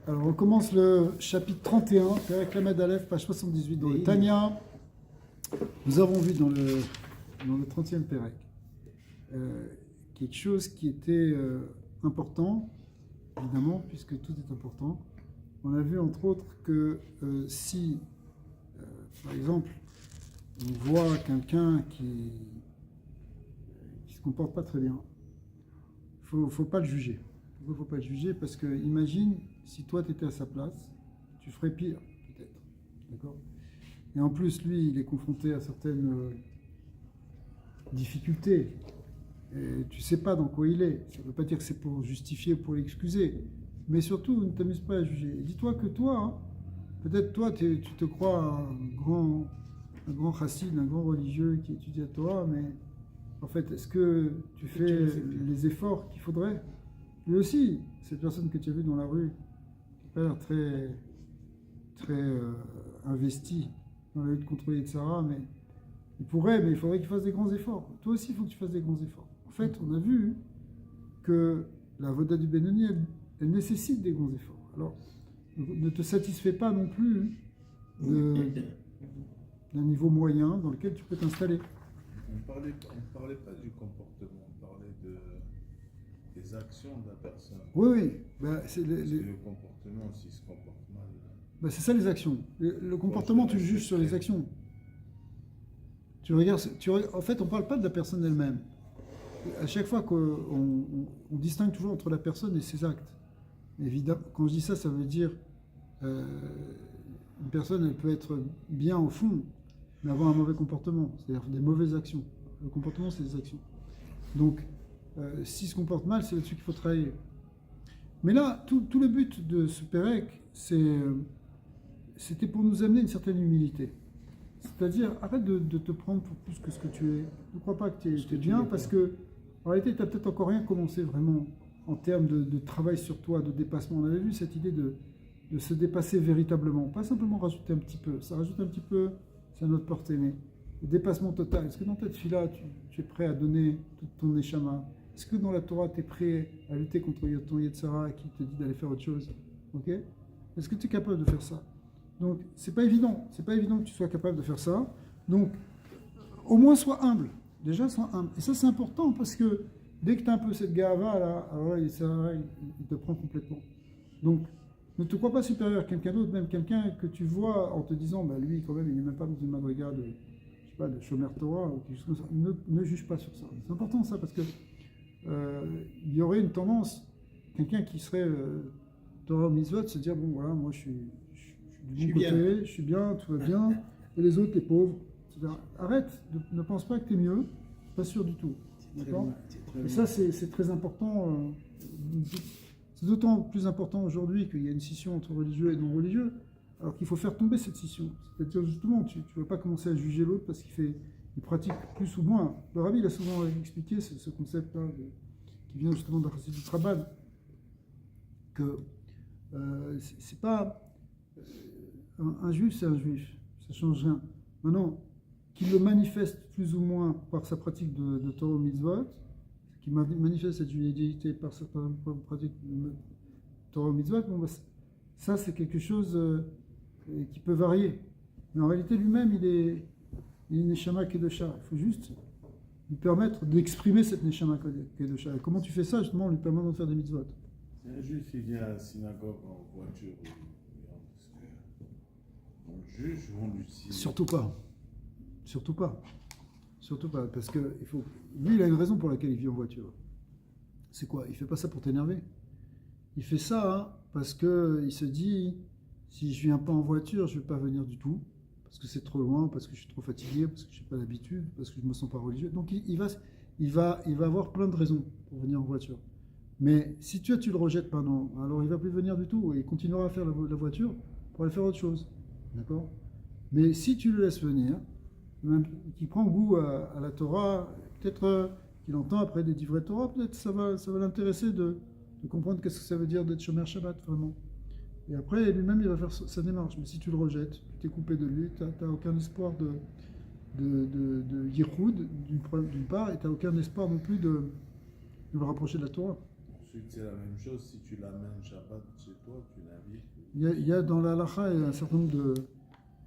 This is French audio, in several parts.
Alors, on commence le chapitre 31, Perek Lamed Aleph, page 78, dans le Tanya. Nous avons vu dans le 30e Perek quelque chose qui était important, évidemment, puisque tout est important. On a vu entre autres que si, par exemple, on voit quelqu'un qui se comporte pas très bien, faut pas le juger. Il ne faut pas le juger parce que imagine si toi tu étais à sa place, tu ferais pire peut-être. D'accord ? Et en plus, lui, il est confronté à certaines difficultés. Et tu ne sais pas dans quoi il est. Ça ne veut pas dire que c'est pour justifier ou pour l'excuser. Mais surtout, ne t'amuse pas à juger. Et dis-toi que toi, peut-être toi, tu te crois un grand chassid, un grand religieux qui étudie la Torah, mais en fait, est-ce que tu fais les efforts qu'il faudrait ? Lui aussi, cette personne que tu as vue dans la rue, qui n'a pas l'air très investie dans la lutte contre les Tzara, mais il pourrait, mais il faudrait qu'il fasse des grands efforts. Toi aussi, il faut que tu fasses des grands efforts. En fait, on a vu que la Voda du Benoni, elle nécessite des grands efforts. Alors, ne te satisfais pas non plus d'un niveau moyen dans lequel tu peux t'installer. On ne parlait pas du comportement, on parlait des actions de la personne. Oui. Le comportement, s'il se comporte mal. C'est ça les actions. Le comportement, tu le juges sur les actions. Tu regardes, en fait, on ne parle pas de la personne elle-même. À chaque fois qu'on distingue toujours entre la personne et ses actes. Évidemment, quand je dis ça, ça veut dire une personne, elle peut être bien au fond, mais avoir un mauvais comportement, c'est-à-dire des mauvaises actions. Le comportement, c'est des actions. Donc, s'il se comporte mal, c'est là-dessus qu'il faut travailler. Mais là, tout le but de ce Perek, c'était pour nous amener une certaine humilité. C'est-à-dire, arrête de te prendre pour plus que ce que tu es. Ne crois pas que tu es bien, parce que en réalité, tu n'as peut-être encore rien commencé vraiment en termes de travail sur toi, de dépassement. On avait vu cette idée de se dépasser véritablement, pas simplement rajouter un petit peu. Ça rajoute un petit peu, c'est à notre portée, mais le dépassement total. Est-ce que dans cette fille-là, tu es prêt à donner toute ton neshama ? Est-ce que dans la Torah, tu es prêt à lutter contre ton Yetzara qui te dit d'aller faire autre chose ? Ok ? Est-ce que tu es capable de faire ça ? Donc, c'est pas évident que tu sois capable de faire ça. Donc, au moins, sois humble. Déjà, sois humble. Et ça, c'est important parce que dès que tu as un peu cette gava là, alors là, il te prend complètement. Donc, ne te crois pas supérieur à quelqu'un d'autre, même quelqu'un que tu vois en te disant, lui, quand même, il n'est même pas dans une madriga de Shomer Torah ou quelque chose comme ça. Ne juge pas sur ça. C'est important ça parce que il y aurait une tendance, quelqu'un qui serait Torah ou Mitzvot, se dire, bon, voilà, moi, je suis du bon côté, je suis bien, tout va bien, et les autres, les pauvres. Arrête, ne pense pas que tu es mieux, pas sûr du tout. D'accord ? Et ça, c'est très important. C'est d'autant plus important aujourd'hui qu'il y a une scission entre religieux et non religieux, alors qu'il faut faire tomber cette scission. C'est-à-dire justement, tu ne vas pas commencer à juger l'autre parce qu'il pratique plus ou moins. Le Rabbi il a souvent expliqué ce concept-là, qui vient justement de la Chassidut du Chabad, que c'est pas un juif, c'est un juif, ça change rien. Maintenant, qu'il le manifeste plus ou moins par sa pratique de Torah Mitzvot, qui manifeste cette judaïté par sa pratique de Torah Mitzvot, ça c'est quelque chose qui peut varier. Mais en réalité, lui-même, il est Neshama Kedosha. Il faut juste lui permettre d'exprimer cette Neshama Kedosha. Et comment tu fais ça, justement, en lui permettant de faire des mitzvot. Si un juif il vient à la synagogue en voiture, on le juge ou on lui dit... Surtout pas, parce que lui, il a une raison pour laquelle il vit en voiture. C'est quoi ? Il fait pas ça pour t'énerver. Il fait ça parce qu'il se dit, si je viens pas en voiture, je vais pas venir du tout, parce que c'est trop loin, parce que je suis trop fatigué, parce que je n'ai pas l'habitude, parce que je me sens pas religieux. Donc il va avoir plein de raisons pour venir en voiture. Mais si tu le rejettes pendant, alors il va plus venir du tout et il continuera à faire la voiture pour aller faire autre chose. D'accord ? Mais si tu le laisses venir, même qu'il prend goût à la Torah, peut-être qu'il entend après des divrei Torah, peut-être ça va l'intéresser de comprendre qu'est-ce que ça veut dire d'être Shomer Shabbat, vraiment. Et après, lui-même, il va faire sa démarche. Mais si tu le rejettes, tu es coupé de lui, tu n'as aucun espoir de yichud, d'une part, et tu n'as aucun espoir non plus de le rapprocher de la Torah. Ensuite, c'est la même chose si tu l'amènes Shabbat chez toi, tu l'invites. Il y a dans la halakha un certain nombre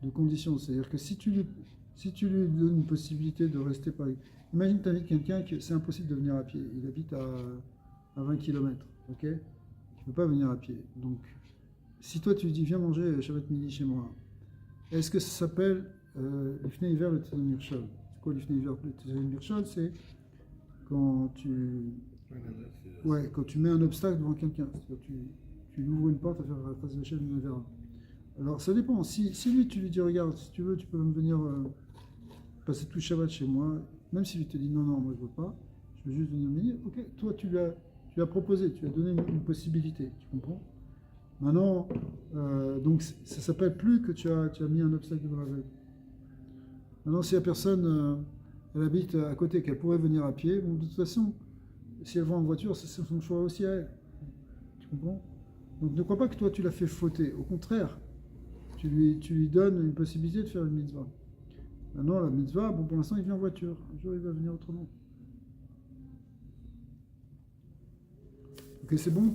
de conditions. C'est-à-dire que si tu lui donnes une possibilité de rester par exemple, imagine tu invites quelqu'un que c'est impossible de venir à pied. Il habite à 20 km, ok? Il ne peut pas venir à pied. Donc, si toi tu lui dis viens manger Shabbat midi chez moi, est-ce que ça s'appelle l'ifnei hiver le Tzedek Mirshal? C'est quoi l'ifnei hiver le Tzedek Mirshal? C'est quand quand tu mets un obstacle devant quelqu'un. C'est-à-dire tu lui ouvres une porte à faire la face de chaîne vers. Alors ça dépend. Si lui tu lui dis regarde, si tu veux, tu peux même venir passer tout le Shabbat chez moi, même si lui te dit non, moi je veux pas, je veux juste venir me dire, ok, toi tu lui as proposé, tu lui as donné une possibilité, tu comprends? Maintenant, donc ça s'appelle plus que tu as mis un obstacle devant la règle. Maintenant, si la personne elle habite à côté, qu'elle pourrait venir à pied, bon, de toute façon, si elle va en voiture, c'est son choix aussi à elle. Tu comprends? Donc ne crois pas que toi tu l'as fait fauter. Au contraire, tu lui donnes une possibilité de faire une mitzvah. Maintenant, la mitzvah, bon, pour l'instant, il vient en voiture. Un jour, il va venir autrement. Ok, c'est bon?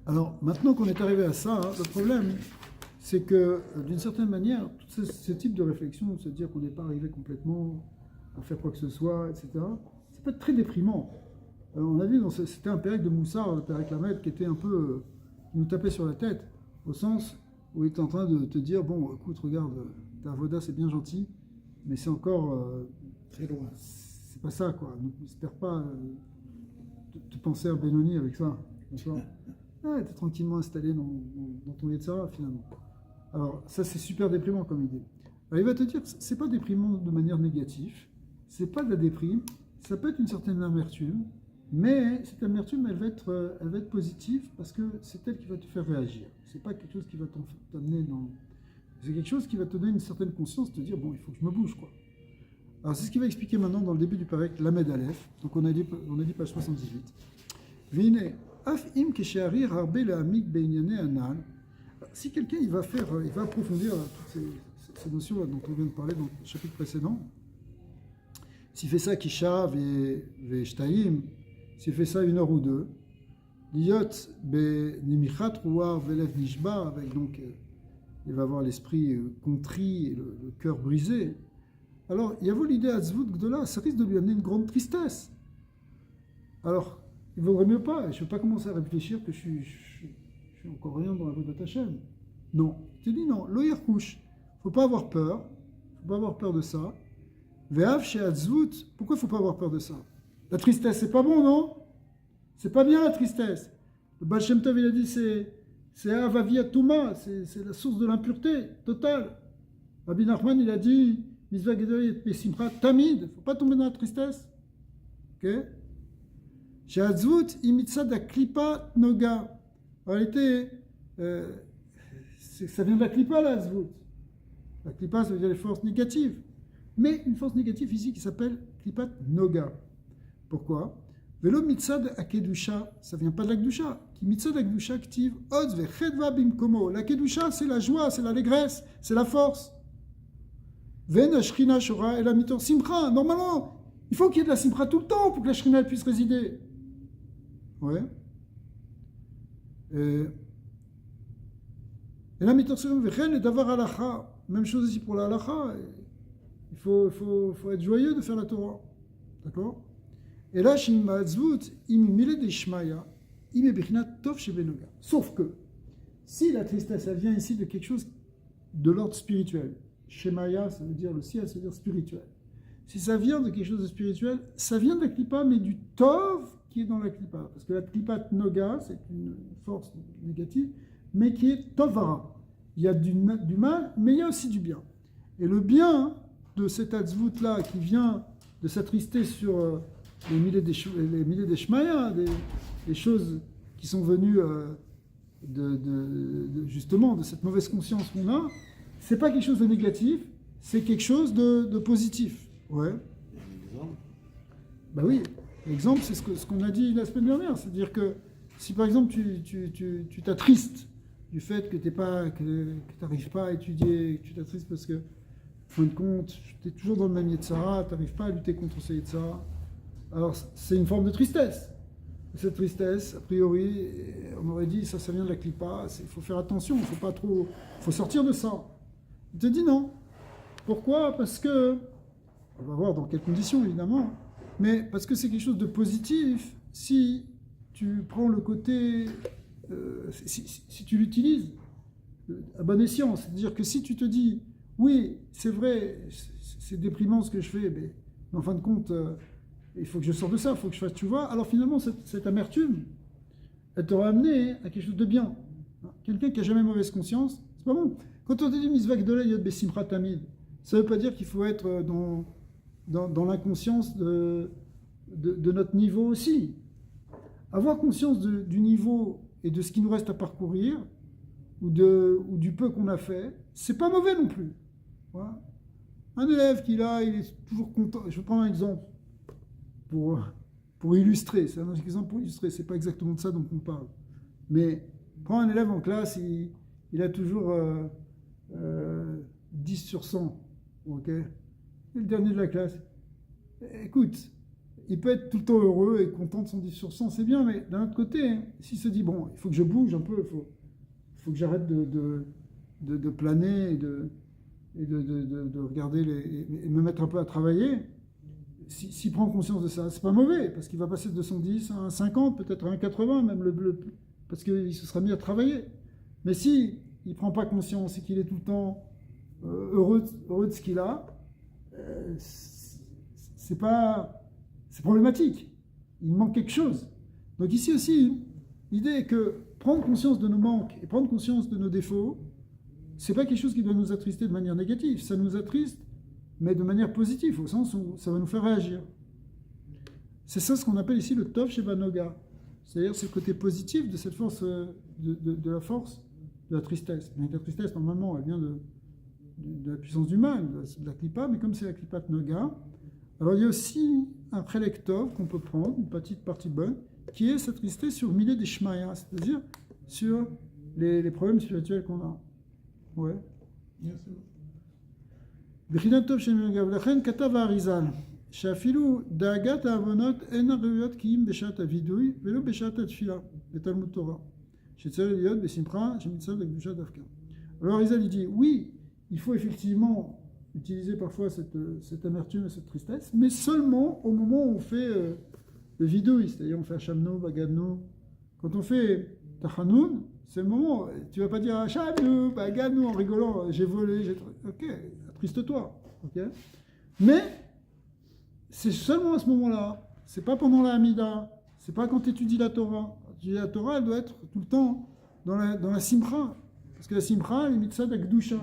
Alors, maintenant qu'on est arrivé à ça, le problème, c'est que, d'une certaine manière, tout ce type de réflexion, se dire qu'on n'est pas arrivé complètement à faire quoi que ce soit, etc., ça peut être très déprimant. On a vu, c'était un pérec de Moussard, le pérec Lamed, qui était un peu, qui nous tapait sur la tête, au sens où il était en train de te dire, bon, écoute, regarde, ta avoda, c'est bien gentil, mais c'est encore très loin. C'est pas ça, quoi. N'espère pas te penser à Benoni avec ça. D'accord? T'es tranquillement installé dans ton Yetzara, finalement. Alors, ça, c'est super déprimant comme idée. Alors, il va te dire que c'est pas déprimant de manière négative, c'est pas de la déprime, ça peut être une certaine amertume, mais cette amertume, elle va être positive parce que c'est elle qui va te faire réagir. C'est pas quelque chose qui va t'amener dans... C'est quelque chose qui va te donner une certaine conscience, te dire, bon, il faut que je me bouge, quoi. Alors, c'est ce qu'il va expliquer maintenant dans le début du Parek, Lamed Aleph. Donc, on a dit page 78. Vine, af im kesheari harbe le'amik beinyane anal. Si quelqu'un, il va approfondir toutes ces notions dont on vient de parler dans le chapitre précédent, s'il fait ça kisha ve shtaim, s'il fait ça 1 heure ou 2, liot be nimichat ruar velev nishba, avec donc il va avoir l'esprit contrit et le cœur brisé. Alors, il y a l'idée à Tzvut Gdola, ça risque de lui amener une grande tristesse. Alors, il ne vaudrait mieux pas, je ne vais pas commencer à réfléchir que je suis encore rien dans la voie de Hachem. Non, tu dis non, l'oyer couche, il ne faut pas avoir peur, il ne faut pas avoir peur de ça. Ve'av chez Tzvut, pourquoi il ne faut pas avoir peur de ça? La tristesse, c'est pas bon, non? C'est pas bien la tristesse. Le Baal Shem Tov, il a dit, c'est Avavia Touma, c'est la source de l'impureté totale. Rabbi Nachman, il a dit, Mitzvah Gedolah et Simcha Tamid, il ne faut pas tomber dans la tristesse. Ok? Chez Tzvut, imitzad a klipa noga. En réalité, ça vient de la klipa, là, Tzvut. La klipa, ça veut dire les forces négatives. Mais une force négative ici qui s'appelle klipat noga. Pourquoi? Velo mitzad a kedusha, ça vient pas de la kedusha. Qui mitzad a kedusha ktiv odz vechedva bimkomo. La kedusha, c'est la joie, c'est l'allégresse, c'est la force. Ven ashrina shora et la mitor simcha. Normalement, il faut qu'il y ait de la simcha tout le temps pour que la shrina puisse résider. Ouais. Et la mitor simcha vechen et davar halacha. Même chose ici pour la halacha. Il faut être joyeux de faire la Torah. D'accord? Et là, sauf que, si la tristesse, elle vient ici de quelque chose de l'ordre spirituel, Shemaya, ça veut dire le ciel, ça veut dire spirituel. Si ça vient de quelque chose de spirituel, ça vient de la klipa, mais du tov qui est dans la klipa. Parce que la klipa noga, c'est une force négative, mais qui est tovara. Il y a du mal, mais il y a aussi du bien. Et le bien de cet atzvut-là, qui vient de s'attrister sur les milliers des shmaya, des choses qui sont venues justement de cette mauvaise conscience qu'on a, c'est pas quelque chose de négatif, c'est quelque chose de positif. Ouais. Bah oui, l'exemple, c'est ce qu'on a dit la semaine dernière, c'est-à-dire que si par exemple tu t'attristes du fait que tu n'arrives pas à étudier, que tu t'attristes parce que, en fin de compte, tu es toujours dans le même Yetzara, tu n'arrives pas à lutter contre ce Yetzara, alors c'est une forme de tristesse. cette tristesse, a priori, on aurait dit ça vient de la clipa, il faut faire attention, il faut sortir de ça. Il te dit non. Pourquoi? Parce que, on va voir dans quelles conditions évidemment, mais parce que c'est quelque chose de positif si tu prends le côté, si tu l'utilises à bon escient. C'est-à-dire que si tu te dis, oui, c'est vrai, c'est déprimant ce que je fais, mais en fin de compte, il faut que je sorte de ça, il faut que je fasse, tu vois. Alors finalement, cette amertume, elle t'aura amené à quelque chose de bien. Quelqu'un qui n'a jamais mauvaise conscience, c'est pas bon. Quand on te dit misvak de yod besimra tamid, ça ne veut pas dire qu'il faut être dans l'inconscience de notre niveau aussi. Avoir conscience du niveau et de ce qui nous reste à parcourir, ou du peu qu'on a fait, c'est pas mauvais non plus. Voilà. Un élève qui là, il est toujours content. Je vais prendre un exemple pour illustrer. C'est un exemple pour illustrer. C'est pas exactement de ça dont on parle. Mais prends un élève en classe, il a toujours 10 sur 100. Ok, c'est le dernier de la classe. Écoute, il peut être tout le temps heureux et content de son 10 sur 100, c'est bien, mais d'un autre côté, s'il se dit, bon, il faut que je bouge un peu, il faut que j'arrête de planer et de regarder et me mettre un peu à travailler, s'il prend conscience de ça, c'est pas mauvais, parce qu'il va passer de son 10 à un 50, peut-être à un 80, même parce qu'il se sera mis à travailler. Mais si il prend pas conscience et qu'il est tout le temps heureux de ce qu'il a, c'est problématique. Il manque quelque chose. Donc ici aussi, l'idée est que prendre conscience de nos manques et prendre conscience de nos défauts, c'est pas quelque chose qui doit nous attrister de manière négative. Ça nous attriste, mais de manière positive, au sens où ça va nous faire réagir. C'est ça ce qu'on appelle ici le Tov Sheba Noga. C'est-à-dire c'est le côté positif de cette force, de la force de la tristesse. Mais la tristesse, normalement, elle vient de la puissance du mal, de la klipa, mais comme c'est la klipa Noga, alors il y a aussi un prélectov qu'on peut prendre, une petite partie bonne, qui est cette tristesse sur Milé des Shmaya, c'est-à-dire sur les problèmes spirituels qu'on a. Ouais. B'chinatov shemagav lachen katav Arizal, she'afilu da'agat ha'avonot en ha'ruyot ki'im b'shat ha'vidui velo b'shat ha'tfila, betalmud Torah, she'tzareh liyot b'simcha she'mitzad ha'kedusha dafka. Alors Arizal il dit, oui, il faut effectivement utiliser parfois cette amertume et cette tristesse, mais seulement au moment où on fait le vidouille, c'est-à-dire on fait Hachamno, Bagadno. Quand on fait Tachanoun, c'est le moment, tu vas pas dire Hachamno, Bagadno en rigolant, j'ai volé, ok, attriste-toi, ok. Mais c'est seulement à ce moment-là, c'est pas pendant la Hamida, c'est pas quand tu étudies la Torah. La Torah, elle doit être tout le temps dans la Simcha, parce que la Simcha, elle est mitzvah d'Akdusha.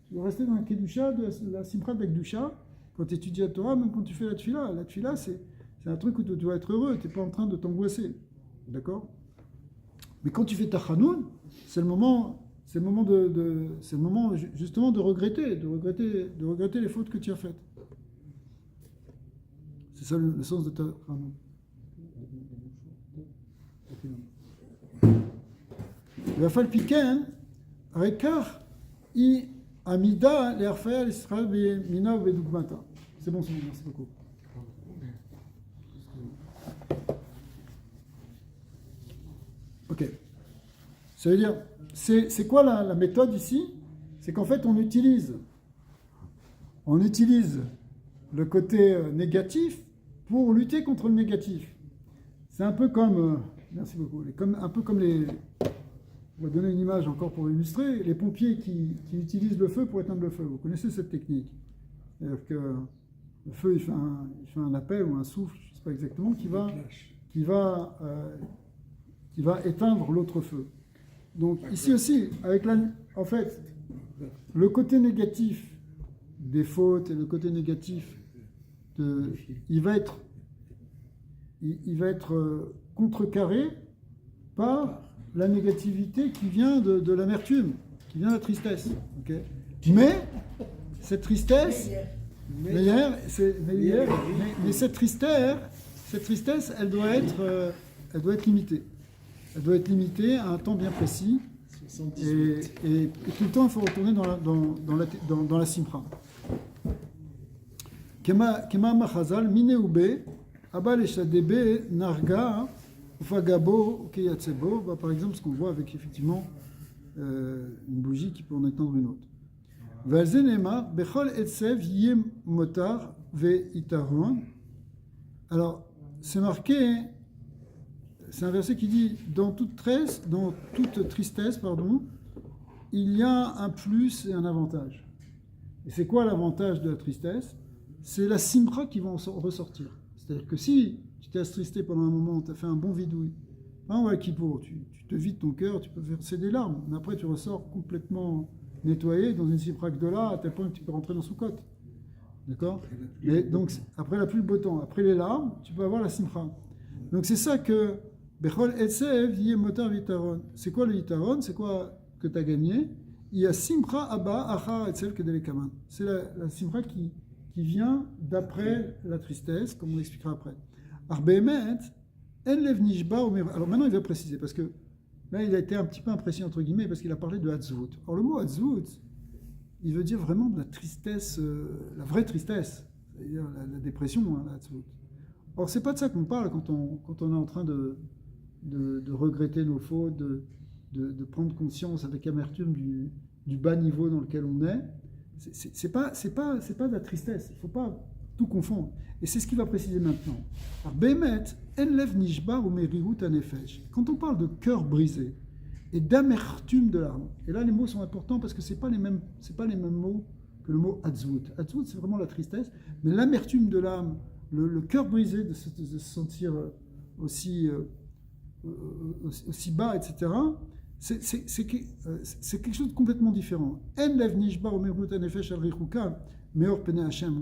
Tu dois rester dans la Kedusha, de la Simcha d'Akdusha, quand tu étudies la Torah, même quand tu fais la Tfila. La Tfila, c'est un truc où tu dois être heureux, tu n'es pas en train de t'angoisser. D'accord? Mais quand tu fais Tachanoun, c'est le moment justement de regretter les fautes que tu as faites. C'est ça le sens de Tachanoun. Rafal Piken, Rekar, Amida, l'Erfaya, l'Israël, Mina ou Bedugmata. C'est bon, merci beaucoup. Ok. Ça veut dire, c'est quoi la méthode ici? C'est qu'en fait, on utilise le côté négatif pour lutter contre le négatif. C'est un peu comme, merci beaucoup, un peu comme on va donner une image encore pour illustrer, les pompiers qui utilisent le feu pour éteindre le feu. Vous connaissez cette technique. C'est-à-dire que le feu, il fait un appel ou un souffle, je ne sais pas exactement, qui va éteindre l'autre feu. Donc ici aussi, en fait, le côté négatif des fautes et le côté négatif, il va être contrecarré par la négativité qui vient de l'amertume, qui vient de la tristesse. Okay. Mais cette tristesse, mais cette tristesse, elle doit être limitée. Elle doit être limitée à un temps bien précis. Et tout le temps, il faut retourner dans la simcha. Kema machazal mineube abal eshadebe narga Ufagabo, Keyatsebo, par exemple, ce qu'on voit avec effectivement une bougie qui peut en étendre une autre. Valzenema, Bechol Etsev Yem Motar Ve Itaron. Alors, c'est marqué, c'est un verset qui dit dans toute tristesse, il y a un plus et un avantage. Et c'est quoi l'avantage de la tristesse? C'est la simra qui va en ressortir. C'est-à-dire que si tu t'es attristé pendant un moment, tu as fait un bon vidouille, Kippour, tu te vides ton cœur, tu peux verser des larmes, mais après tu ressors complètement nettoyé dans une simra de là, à tel point que tu peux rentrer dans Soukot. D'accord? Et donc, après la pluie, le beau temps, après les larmes, tu peux avoir la simra. Donc c'est ça que Bechol Etsev Yemotar Vitaron. C'est quoi le Vitaron? C'est quoi que tu as gagné? Il y a Simcha Abba Achar Etsev Kedelekaman. C'est la Simcha qui vient d'après la tristesse, comme on l'expliquera après. Arbemet, Enlev Nishba. Alors maintenant il va préciser, parce que là il a été un petit peu impressionnant entre guillemets, parce qu'il a parlé de Hatzvut. Alors le mot Hatzvut, il veut dire vraiment de la tristesse, la vraie tristesse, c'est-à-dire la dépression, la Hatzvut. Or c'est pas de ça qu'on parle quand on est en train de regretter nos fautes, de prendre conscience avec amertume du bas niveau dans lequel on est. C'est pas de la tristesse. Il ne faut pas tout confondre. Et c'est ce qu'il va préciser maintenant. Bemet, enlev nishbar ou merirut anefesh. Quand on parle de cœur brisé et d'amertume de l'âme, et là les mots sont importants parce que c'est pas les mêmes mots que le mot hatzvut. Hatzvut c'est vraiment la tristesse, mais l'amertume de l'âme, le cœur brisé de se sentir aussi bas, etc. C'est quelque chose de complètement différent. On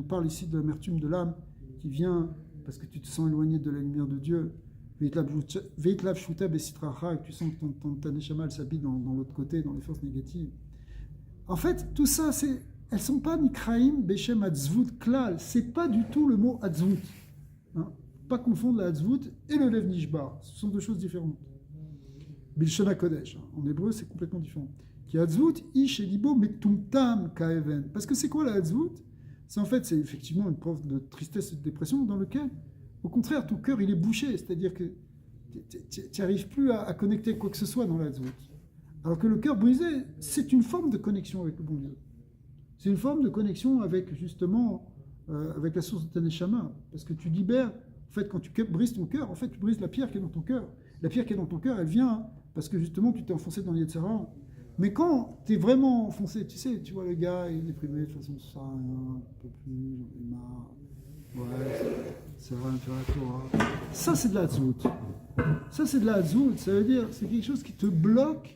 parle ici de l'amertume de l'âme qui vient parce que tu te sens éloigné de la lumière de Dieu. Et que tu sens que ta neshama s'habille dans l'autre côté, dans les forces négatives. En fait, tout ça, elles ne sont pas nikraim beshem hatzvut klal. C'est pas du tout le mot hatzvut. Hein? Pas confondre la hatzvut et le lev nishbar. Ce sont deux choses différentes. Bilshana Kodesh. En hébreu, c'est complètement différent. Qui hatzvut ish elibo metumtam kaeven. Parce que c'est quoi la hatzvut? C'est effectivement une preuve de tristesse et de dépression dans lequel, au contraire, ton cœur il est bouché. C'est-à-dire que tu n'arrives plus à connecter quoi que ce soit dans la hatzvut. Alors que le cœur brisé, c'est une forme de connexion avec le bon Dieu. C'est une forme de connexion avec justement avec la source de ta neshama. Parce que tu libères, en fait, quand tu brises ton cœur, en fait, tu brises la pierre qui est dans ton cœur. La pierre qui est dans ton cœur, elle vient parce que justement, tu t'es enfoncé dans l'Yetzirah. Mais quand tu es vraiment enfoncé, tu sais, tu vois le gars, il est déprimé, de toute façon, ça sert à rien, un peu plus, j'en ai marre. Ouais, ça va me faire la Torah. Ça, c'est de la hatzvut. Ça, c'est de la hatzvut. Ça veut dire, c'est quelque chose qui te bloque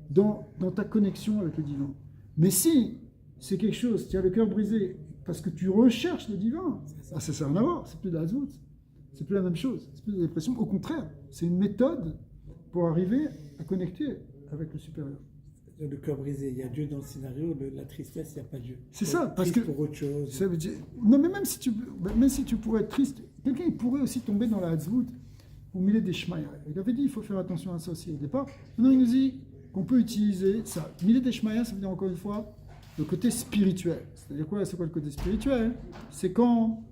dans ta connexion avec le divin. Mais si c'est quelque chose, tu as le cœur brisé parce que tu recherches le divin, ça sert à rien à voir, c'est plus de la hatzvut. C'est plus la même chose, c'est plus de la dépression. Au contraire, c'est une méthode pour arriver à connecter avec le supérieur. Le cœur brisé, il y a Dieu dans le scénario, la tristesse, il n'y a pas Dieu. C'est ça, parce que pour autre chose. Ça veut dire, non, mais même si tu pourrais être triste, quelqu'un il pourrait aussi tomber dans la hatzvut au milieu des shmaya. Il avait dit il faut faire attention à ça aussi au départ. Maintenant il nous dit qu'on peut utiliser ça. Milieu des shmaya, ça veut dire encore une fois le côté spirituel. C'est-à-dire quoi? C'est quoi le côté spirituel? C'est quand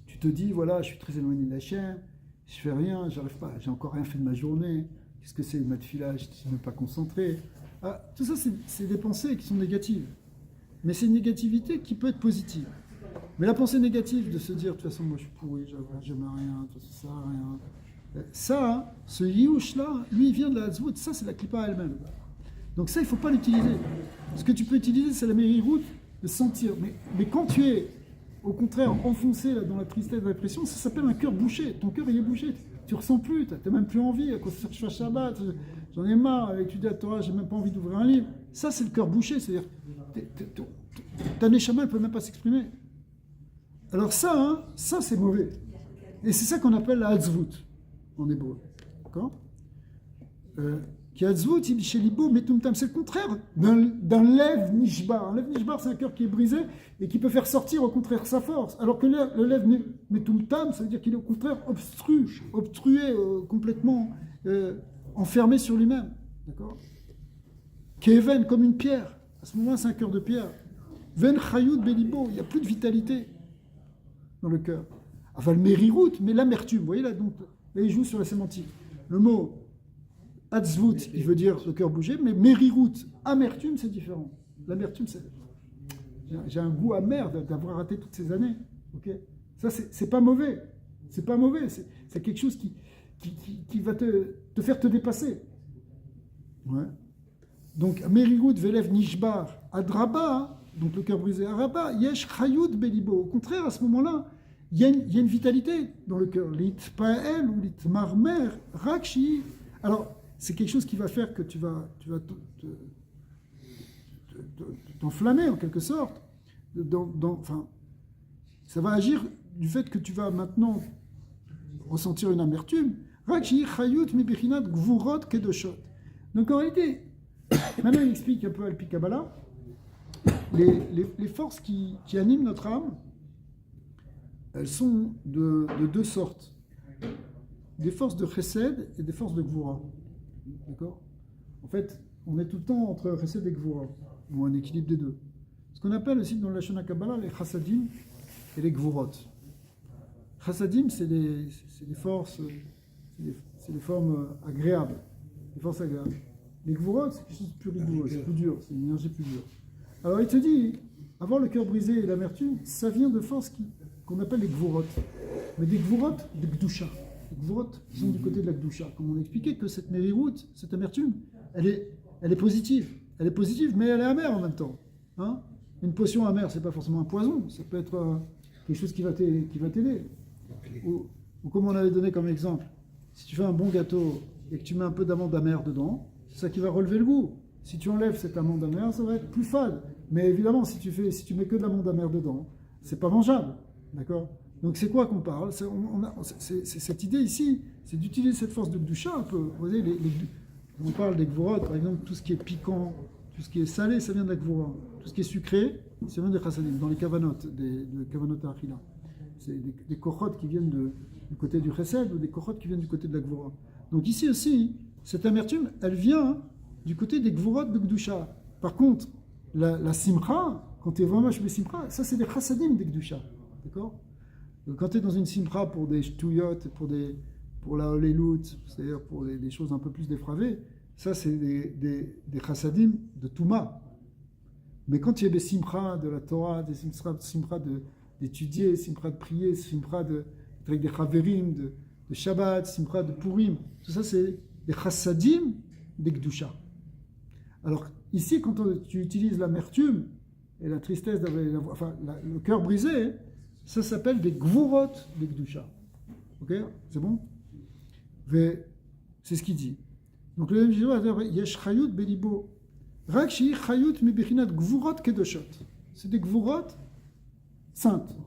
tu te dis voilà, je suis très éloigné de la chaîne, je fais rien, j'arrive pas, j'ai encore rien fait de ma journée. Qu'est-ce que c'est ma tefila? Je ne suis même pas concentré. Ah, tout ça, c'est des pensées qui sont négatives. Mais c'est une négativité qui peut être positive. Mais la pensée négative de se dire, de toute façon, moi je suis pourri, j'aime rien, de toute façon, ça sert à rien. Ça, ce yiouch-là, lui, il vient de la hatzvut, ça, c'est la klippa elle-même. Donc ça, il ne faut pas l'utiliser. Ce que tu peux utiliser, c'est la mériroute de sentir. Mais quand tu es, au contraire, enfoncé là, dans la tristesse, la dépression, ça s'appelle un cœur bouché. Ton cœur, il est bouché. Tu ne ressens plus, tu n'as même plus envie. Quand tu fais Shabbat, j'en ai marre, à étudier la Torah, j'ai même pas envie d'ouvrir un livre. Ça, c'est le cœur bouché. C'est-à-dire, ta neshama, elle ne peut même pas s'exprimer. Alors ça, c'est mauvais. Et c'est ça qu'on appelle la hatzvut, en hébreu. D'accord? Qui hatzvut, chez Libo, metumtam, c'est le contraire d'un lev nishbar. Un lev nishbar, c'est un cœur qui est brisé et qui peut faire sortir au contraire sa force. Alors que le lev metumtam, ça veut dire qu'il est au contraire obstrué, complètement enfermé sur lui-même. D'accord? Keven, comme une pierre. À ce moment-là, c'est un cœur de pierre. Ven chayut belibo, il n'y a plus de vitalité dans le cœur. Enfin, le mériroute, mais l'amertume. Vous voyez là, donc, Là, il joue sur la sémantique. Le mot atzvut, il veut dire le cœur bougé, mais merirut, amertume, c'est différent. L'amertume, c'est. J'ai un goût amer d'avoir raté toutes ces années. Ok, ça, c'est pas mauvais. C'est pas mauvais. C'est quelque chose qui va te faire te dépasser. Ouais. Donc, merirut, velev nishbar, adraba, donc le cœur brisé, araba, yesh chayut belibo. Au contraire, à ce moment-là, il y a une vitalité dans le cœur. L'itpael ou l'itmarmer, rakshi. Alors, c'est quelque chose qui va faire que tu vas t'enflammer en quelque sorte. Enfin, ça va agir du fait que tu vas maintenant ressentir une amertume. Rakshi chayut mibichinat gvurot kedoshot. Donc en réalité, maintenant il explique un peu Alpi Kabbalah, les forces qui animent notre âme, elles sont de deux sortes. Des forces de chesed et des forces de gvura. D'accord ? En fait, on est tout le temps entre chesed et gvura, ou un équilibre des deux. Ce qu'on appelle aussi dans la Shana Kabbalah les chassadim et les gvurot. Chassadim, c'est des forces, c'est des formes agréables, des forces agréables. Les gvurot, c'est quelque chose de plus rigoureux, c'est plus dur, c'est une énergie plus dure. Alors il te dit, avoir le cœur brisé et l'amertume, ça vient de forces qu'on appelle les gvurot. Mais des gvurot de gdusha. Les gvurot sont du côté de la gdusha. Comme on a expliqué que cette mériroute, cette amertume, elle est positive. Elle est positive, mais elle est amère en même temps. Hein? Une potion amère, c'est pas forcément un poison, ça peut être quelque chose qui va t'aider. Ou comme on avait donné comme exemple, si tu fais un bon gâteau et que tu mets un peu d'amande amère dedans, c'est ça qui va relever le goût. Si tu enlèves cette amande amère, ça va être plus fade. Mais évidemment, si tu mets que de l'amande amère dedans, c'est pas mangeable. D'accord ? Donc c'est quoi qu'on parle ? C'est cette idée ici, c'est d'utiliser cette force de Gdusha un peu. Vous voyez, on parle des Gvorot, par exemple, tout ce qui est piquant, tout ce qui est salé, ça vient de la Gvora. Tout ce qui est sucré, ça vient des Chassadim, dans les Kavanot, de Kavanot Achila. C'est des Kochot qui viennent du côté du Chesed ou des Kochot qui viennent du côté de la Gvora. Donc ici aussi, cette amertume, elle vient du côté des Gvorot de Gdusha. Par contre, la Simcha, quand tu es vraiment chez les Simcha, ça c'est des Chassadim de Gdusha. D'accord ? Donc, quand tu es dans une Simcha pour des Shtuyot, pour la Holelut, c'est-à-dire pour des choses un peu plus dépravées, ça c'est des Chassadim de Touma. Mais quand il y a des Simcha de la Torah, des Simcha d'étudier, Simcha de prier, Simcha avec des Chaverim, de Shabbat, Simcha de Purim, tout ça c'est des Chassadim des Gdusha. Alors ici, quand tu utilises l'amertume et la tristesse, le cœur brisé, ça s'appelle des Gvurot des Gdusha. Ok ? C'est bon ? C'est ce qu'il dit. Donc le Yesh Chayut Belibo. Rak Shi Chayut Mibichinat Gvurot Kedoshot. C'est des Gvurot saintes.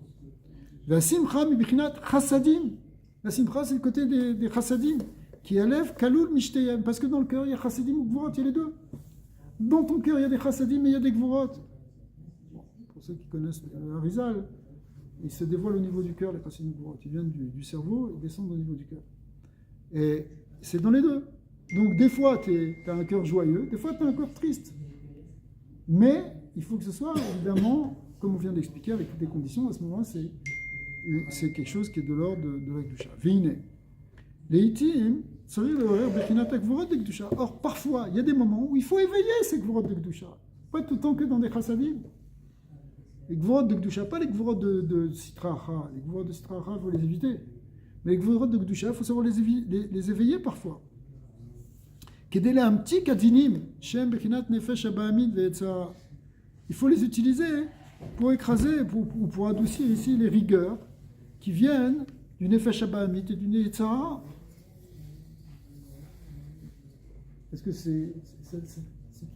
La Simcha Mibichinat Chassadim. La Simcha, c'est le côté des Chassadim qui élèvent Kalul Mishteyem. Parce que dans le cœur, il y a Chassadim ou Gvurot, il y a les deux. Dans ton cœur, il y a des Chassadim et il y a des Gvurot. Bon, pour ceux qui connaissent Arizal, ils se dévoilent au niveau du cœur, les Chassadim Gvurot. Ils viennent du cerveau et descendent au niveau du cœur. Et c'est dans les deux. Donc des fois, tu as un cœur joyeux, des fois, tu as un cœur triste. Mais il faut que ce soit, évidemment, comme on vient d'expliquer, avec toutes les conditions, à ce moment-là, c'est quelque chose qui est de l'ordre de la Gdusha. Veine. Les itim, ça veut dire Bechinat Gvurot de Gdusha. Or, parfois, il y a des moments où il faut éveiller ces Gvurot de Gdusha. Pas tout le temps que dans des Chassadim. Les Gvurot de Gdusha, pas les Gvurot de Sitra Achra. Les Gvurot de Sitra Achra, il faut les éviter. Mais les Gvurot de Gdusha, il faut savoir les éveiller parfois. Il faut les utiliser pour écraser, pour adoucir ici les rigueurs qui viennent du Nefesh Abahamit et du Yetzara. Est-ce que c'est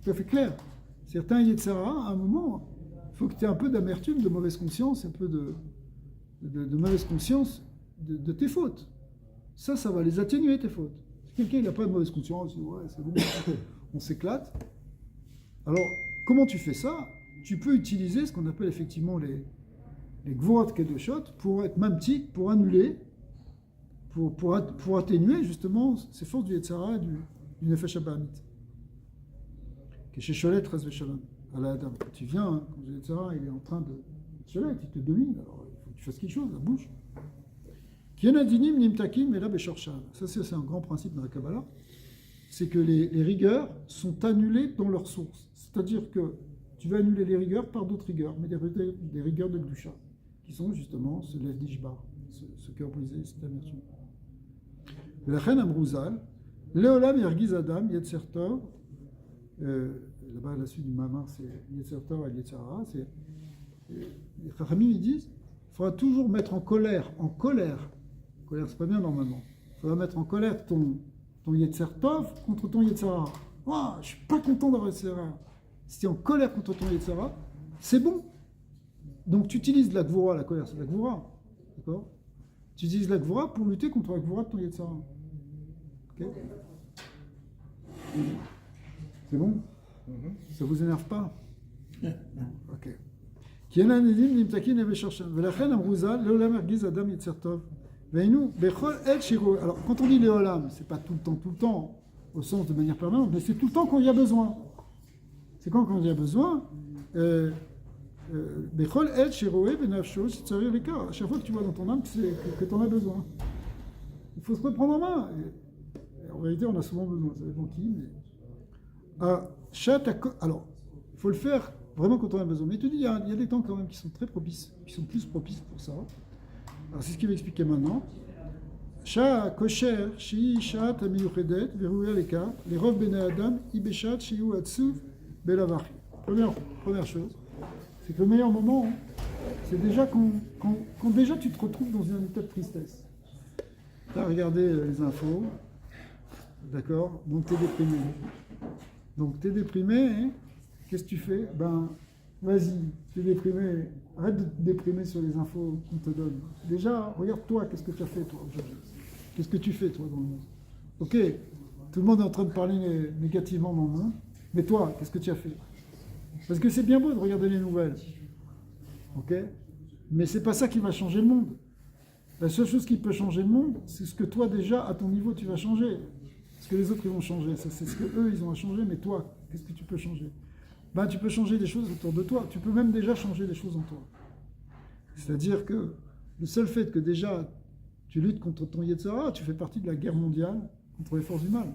tout à fait clair? Certains Yetzara, à un moment, il faut que tu aies un peu d'amertume, de mauvaise conscience, un peu de mauvaise conscience de tes fautes. Ça va les atténuer, tes fautes. Si quelqu'un n'a pas de mauvaise conscience, ouais, c'est bon, on s'éclate. Alors, comment tu fais ça? Tu peux utiliser ce qu'on appelle effectivement les Gvorot Kedoshot pour être mamtik, pour annuler, pour atténuer justement ces forces du Yetzara et du Nefesh Abahamit. Keshe Res Veshalom. Adam. Quand tu viens, quand le Yetzara il est en train de cholet, il te domine, alors il faut que tu fasses quelque chose, la bouche. Kienadinim nimtakim mais là beshorshan. Ça, c'est un grand principe dans la Kabbalah. C'est que les rigueurs sont annulées dans leur source. C'est-à-dire que tu vas annuler les rigueurs par d'autres rigueurs, mais des rigueurs de Gdusha, qui sont justement ce lève d'Ishba, ce cœur brisé, cette amertume. La reine Amrouzal, Léolam Yergiz Adam, Yetzer Tov, là-bas, la suite du Mamar, c'est Yetzer Tov à Yetzer Hara, les Chachamim, ils disent, il faudra toujours mettre en colère, c'est pas bien normalement, il faudra mettre en colère ton Yetzer Tov contre ton Yetzer Hara. Oh, je suis pas content d'avoir Yetzer Hara. Si tu es en colère contre ton Yetzer Hara, c'est bon. Donc tu utilises la Gvura, la colère, c'est la Gvura. D'accord? Tu utilises la Gvura pour lutter contre la Gvura de ton Yetzer Hara. Ok? C'est bon? Ça vous énerve pas? Ok. Alors, quand on dit Léolam, c'est pas tout le temps, au sens de manière permanente, mais c'est tout le temps quand il y a besoin. C'est quand il y a besoin. À chaque fois que tu vois dans ton âme que tu en as besoin. Il faut se reprendre en main. En réalité, on a souvent besoin, ça dépend qui, mais. Alors, il faut le faire vraiment quand on a besoin. Mais tu dis, il y a des temps quand même qui sont très propices, qui sont plus propices pour ça. Alors, c'est ce qu'il va expliquer maintenant. Sha kosher, shi shat amiyuchedet, verouya leka, les rov bene adam, ibeshat, shiu atsuv, belavachi. Première chose, c'est que le meilleur moment, c'est déjà quand déjà tu te retrouves dans un état de tristesse. Tu as regardé les infos, d'accord, donc tu es déprimé. Donc tu es déprimé, hein. Qu'est-ce que tu fais? Ben, vas-y, tu es déprimé, arrête de te déprimer sur les infos qu'on te donne. Déjà, regarde-toi, qu'est-ce que tu as fait toi aujourd'hui? Qu'est-ce que tu fais toi dans le monde? Ok, tout le monde est en train de parler négativement dans le monde, mais toi, qu'est-ce que tu as fait? Parce que c'est bien beau de regarder les nouvelles, ok? Mais c'est pas ça qui va changer le monde. La seule chose qui peut changer le monde, c'est ce que toi déjà, à ton niveau, tu vas changer. Ce que les autres ils vont changer, c'est ce que eux ils ont à changer, mais toi, qu'est-ce que tu peux changer? Ben, tu peux changer des choses autour de toi, tu peux même déjà changer des choses en toi. C'est-à-dire que le seul fait que déjà tu luttes contre ton Yetzer Hara, tu fais partie de la guerre mondiale contre les forces du mal.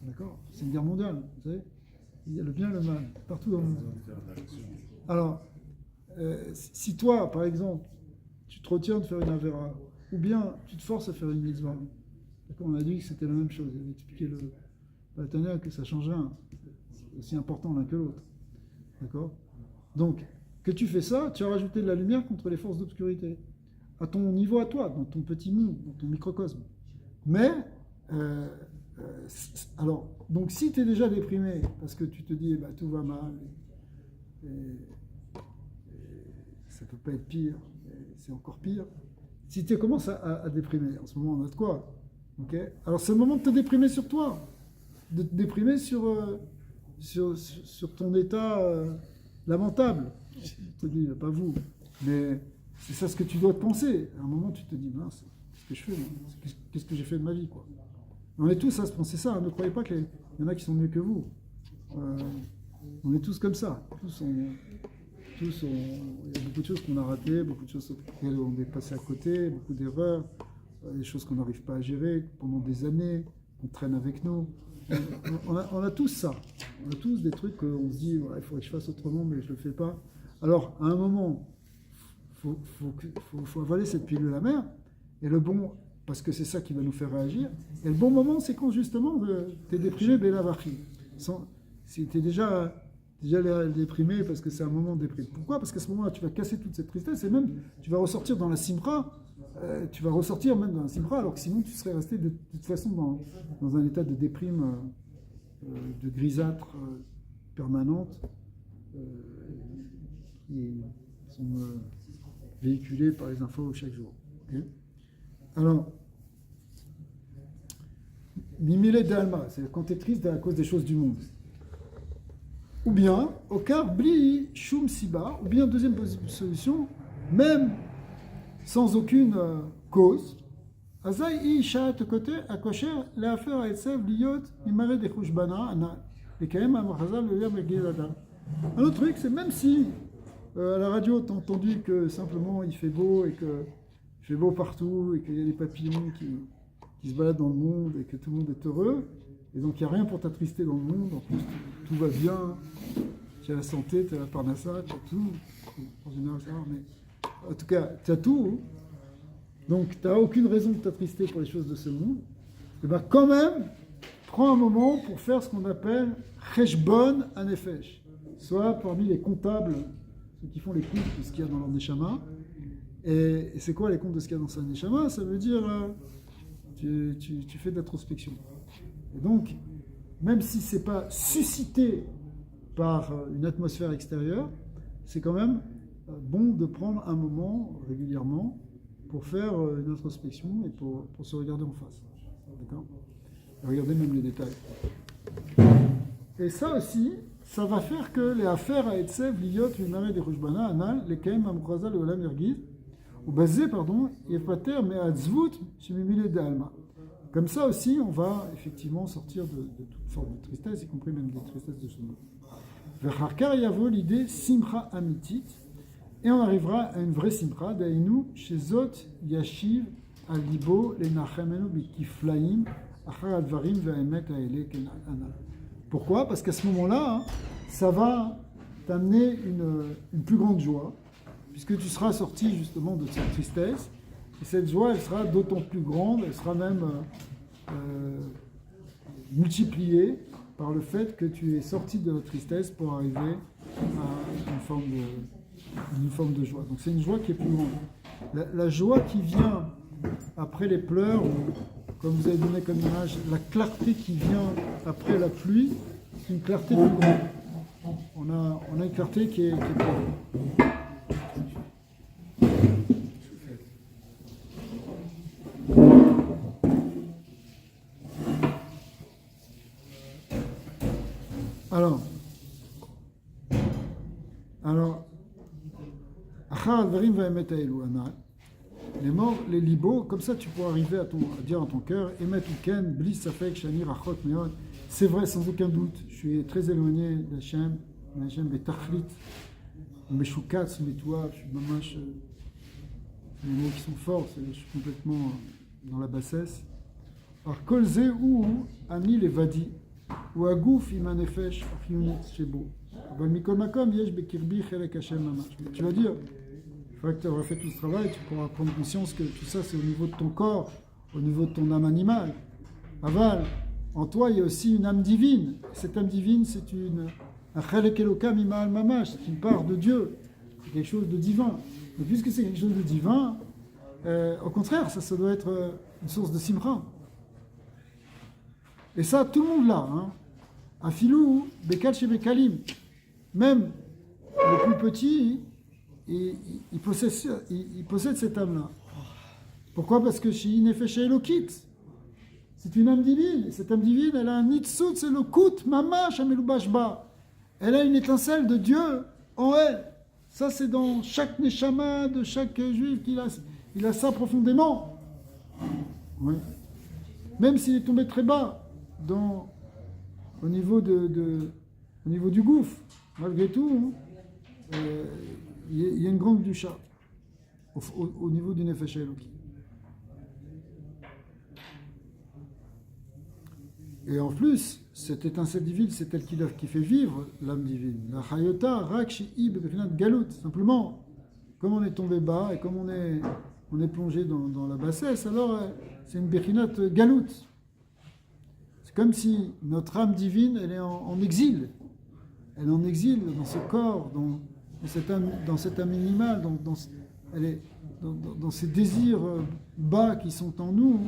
D'accord? C'est une guerre mondiale, vous savez? Il y a le bien et le mal, partout dans le monde. Alors, si toi, par exemple, tu te retiens de faire une Avera, ou bien tu te forces à faire une mitzvah, d'accord, on a dit que c'était la même chose, il avait expliqué le Tanya que ça change rien, c'est aussi important l'un que l'autre, d'accord? Donc, que tu fais ça, tu as rajouté de la lumière contre les forces d'obscurité, à ton niveau à toi, dans ton petit monde, dans ton microcosme. Mais, alors, donc si tu es déjà déprimé, parce que tu te dis, bah, tout va mal, et ça peut pas être pire, c'est encore pire, si tu commences à déprimer, en ce moment on a de quoi, ok? Alors c'est le moment de te déprimer sur toi, de te déprimer sur ton état lamentable. Je te dis, pas vous, mais c'est ça ce que tu dois te penser. À un moment tu te dis, mince, qu'est-ce que je fais, qu'est-ce que j'ai fait de ma vie, quoi. On est tous à se penser ça, hein. Ne croyez pas qu'il y en a qui sont mieux que vous. On est tous comme ça. Il y a beaucoup de choses qu'on a ratées, beaucoup de choses auxquelles on est passé à côté, beaucoup d'erreurs, des choses qu'on n'arrive pas à gérer pendant des années, qu'on traîne avec nous. On a tous ça. On a tous des trucs qu'on se dit, ouais, il faudrait que je fasse autrement, mais je ne le fais pas. Alors, à un moment, il faut avaler cette pilule amère, et le bon, parce que c'est ça qui va nous faire réagir, et le bon moment, c'est quand justement tu es déprimé, Belavachi. Si tu es déjà déprimé parce que c'est un moment de déprime. Pourquoi? Parce qu'à ce moment-là, tu vas casser toute cette tristesse et même tu vas ressortir dans la simra, alors que sinon tu serais resté de toute façon dans un état de déprime, de grisâtre permanente, qui sont véhiculées par les infos chaque jour. Okay? Alors, Mimile d'Alma, c'est quand tu es triste à cause des choses du monde. Ou bien, Okar Bli Shum Siba, ou bien deuxième solution, même sans aucune cause, Azai Isha te côté à cocher l'affaire à Etsev Liot Imare de Khushbana, Ana, et quand même Amachazal le Yam Gilada. Un autre truc, c'est même si à la radio tu as entendu que simplement il fait beau et que fait beau partout et qu'il y a des papillons qui se baladent dans le monde et que tout le monde est heureux. Et donc il n'y a rien pour t'attrister dans le monde. En plus, tout va bien. Tu as la santé, tu as la parnassa, tu as tout. En général, ça va, mais en tout cas, tu as tout. Donc tu n'as aucune raison de t'attrister pour les choses de ce monde. Et bien quand même, prends un moment pour faire ce qu'on appelle Cheshbon Hanefesh. Soit parmi les comptables, ceux qui font les comptes de ce qu'il y a dans leur Neshama. Et c'est quoi les comptes de ce qu'il y a dans sa Neshama? Ça veut dire tu fais de l'introspection. Et donc, même si ce n'est pas suscité par une atmosphère extérieure, c'est quand même bon de prendre un moment régulièrement pour faire une introspection et pour se regarder en face. D'accord? Regardez même les détails. Et ça aussi, ça va faire que les affaires à Etsev, Liyot, Minare de Roshbana, Anal, les Kaim, Amkroza, le Olam Yergiz, ou basé, pardon, Yepater, mais Atzvut, Shemimile de Alma. Comme ça aussi, on va effectivement sortir de toute forme de tristesse, y compris même des tristesses de ce monde. Vecharkar Yavo, l'idée Simcha Amitit, et on arrivera à une vraie Simcha, Dainu, Shezot, Yashiv, Alibo, Lenachemenu, Bikiflaim, Achar Advarim, Ve'emet, Aele, Kenana. Pourquoi? Parce qu'à ce moment-là, ça va t'amener une plus grande joie, puisque tu seras sorti justement de cette tristesse. Et cette joie, elle sera d'autant plus grande, elle sera même multipliée par le fait que tu es sorti de la tristesse pour arriver à une forme de joie. Donc c'est une joie qui est plus grande. La joie qui vient après les pleurs, ou comme vous avez donné comme image, la clarté qui vient après la pluie, c'est une clarté plus grande. On a une clarté qui est plus grande. Alors, Achar Advarim Ve'emet Aelu Anal. Les morts, les libos, comme ça tu pourras arriver à dire en ton cœur, Emet Uken, Blis Safek, Shani Rachot Meod. C'est vrai, sans aucun doute, je suis très éloigné d'Hachem, Hachem Betachlit, Meshukatz, Metouah, je suis mamash, les mots qui sont forts, je suis complètement dans la bassesse. Alors, Kolze ou Ani Levadi, ou Agouf Imanefesh, Achionit Shebo. Mikol Makom, Yesh Bekirbi, Chelek Hachem Mamash. Tu vas dire, il faudra que tu auras fait tout ce travail, tu pourras prendre conscience que tout ça c'est au niveau de ton corps, au niveau de ton âme animale. Aval, en toi il y a aussi une âme divine. Cette âme divine c'est un Chelek Elokam Imal Mamash, c'est une part de Dieu, c'est quelque chose de divin. Et puisque c'est quelque chose de divin, au contraire, ça doit être une source de simcha. Et ça, tout le monde l'a. Afilou, Bekal chez Bekalim. Même le plus petit, il possède cette âme-là. Pourquoi? Parce que chez Nefesh Elokit, c'est une âme divine. Et cette âme divine, elle a un nitzut, c'est le kout, mamash, amelubashba. Elle a une étincelle de Dieu en elle. Ça, c'est dans chaque neshama de chaque juif il a ça profondément. Oui. Même s'il est tombé très bas au niveau du gouffre, malgré tout, il y a une grande dusha au niveau du Nefesh Eloki. Et en plus, cette étincelle divine, c'est elle qui fait vivre l'âme divine. La Chayota, Rakshi, Ib, Galut. Simplement, comme on est tombé bas et comme on est plongé dans la bassesse, alors c'est une Bechinat Galut. C'est comme si notre âme divine, elle est en exil. Elle est en exil dans ce corps, dans cette âme minimale, elle est dans ces désirs bas qui sont en nous.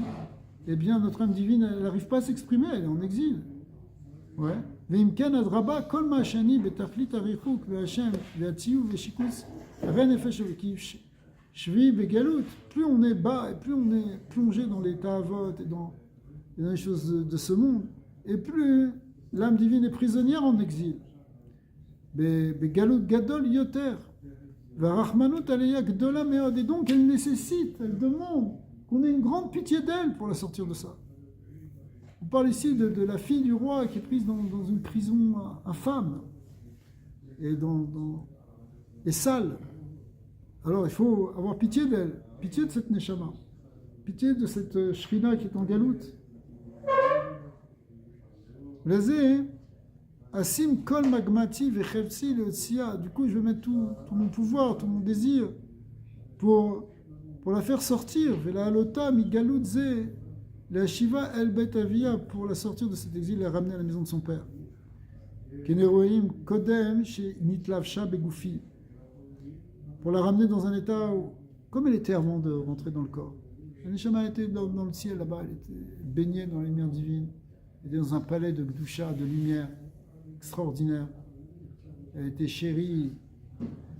Eh bien, notre âme divine, elle n'arrive pas à s'exprimer, elle est en exil. Ouais. Veimken adraba kol ma'ashani betachlit arichuk ve'Hashem ve'atziyu ve'shikus ren nefesh ve'kiv shvi begalut. Plus on est bas et plus on est plongé dans les ta'avot et dans les choses de ce monde, et plus l'âme divine est prisonnière en exil. Begalut gadol yoter ve'rachmanut aleya gdola meod. Et donc elle nécessite, elle demande qu'on ait une grande pitié d'elle pour la sortir de ça. On parle ici de la fille du roi qui est prise dans une prison infâme et sale. Alors il faut avoir pitié d'elle. pitié de cette Neshama, pitié de cette Shrina qui est en galoute. Lazé, Asim kol magmati vechevtsi leotsia. Du coup, je vais mettre tout mon pouvoir, tout mon désir pour la faire sortir. Vela alota mi galout ze, la shiva el bet avia, pour la sortir de cet exil et la ramener à la maison de son père. Keneroim kodem chez nitlavsha begoufi, pour la ramener dans un état où, comme elle était avant de rentrer dans le corps. La Neshama était dans le ciel là-bas, elle était baignée dans la lumière divine, elle était dans un palais de Gdusha, de lumière extraordinaire. Elle était chérie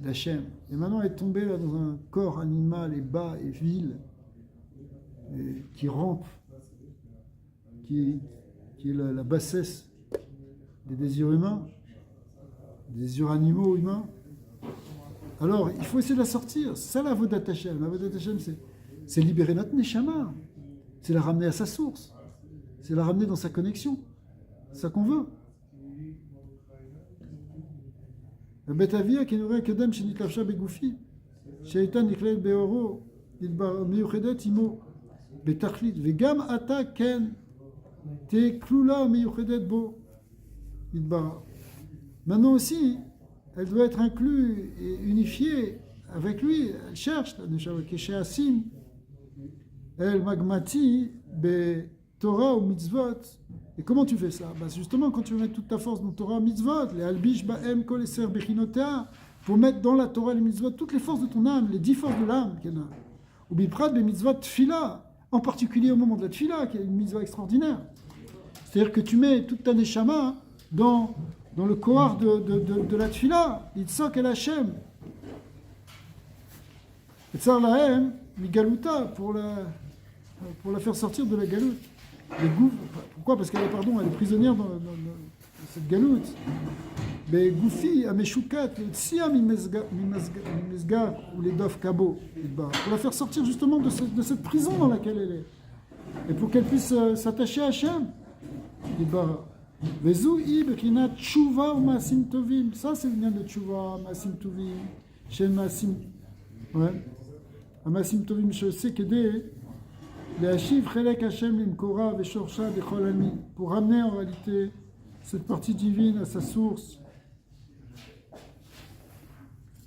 d'Hachem. Et maintenant elle est tombée là dans un corps animal et bas et vil, et qui rampe, qui est la bassesse des désirs humains, des désirs animaux humains. Alors, il faut essayer de la sortir. C'est ça la Avodat Hashem. La Avodat Hashem, c'est libérer notre Neshama. C'est la ramener à sa source. C'est la ramener dans sa connexion. C'est ça qu'on veut. Le Betavia qui nous kedem shenitlavsha begoufi. Shaitan niklel beoro miyuchedet imo betachlit vegam ata ken te klula miyuchedet bo. Maintenant aussi, elle doit être inclue et unifiée avec lui. Elle cherche la Neshama Keshe Asim, El Magmati, Be Torah ou Mitzvot. Et comment tu fais ça? Justement, quand tu veux mettre toute ta force dans Torah Mitzvot, les Albish Ba'em Kol Eser Bechinotea, pour mettre dans la Torah les Mitzvot toutes les forces de ton âme, les 10 forces de l'âme qu'il y en a. Ou Biprat, les Mitzvot Tfila, en particulier au moment de la Tfila, qui est une Mitzvah extraordinaire. C'est-à-dire que tu mets toute ta Neshama dans le kohar de la Tfila, Yitzhak el Hashem. Et Tsar Lahem, Migaluta, pour la faire sortir de la galoute. Pourquoi? Parce qu'elle est prisonnière dans cette galoute. Mais Goufi, Ameshukat, Sia Mimezga, ou les Dov Kabo, pour la faire sortir justement de cette prison dans laquelle elle est. Et pour qu'elle puisse s'attacher à Hashem. Vezouhi b'chinat tshuva ou maasim tovim. Ça, c'est le lien de tshuva, maasim tovim, shen maasim. Ouais. Maasim tovim shosé kedé, les hashiv chelek Hashem limkora veshorsha bechol ami. Pour ramener en réalité cette partie divine à sa source,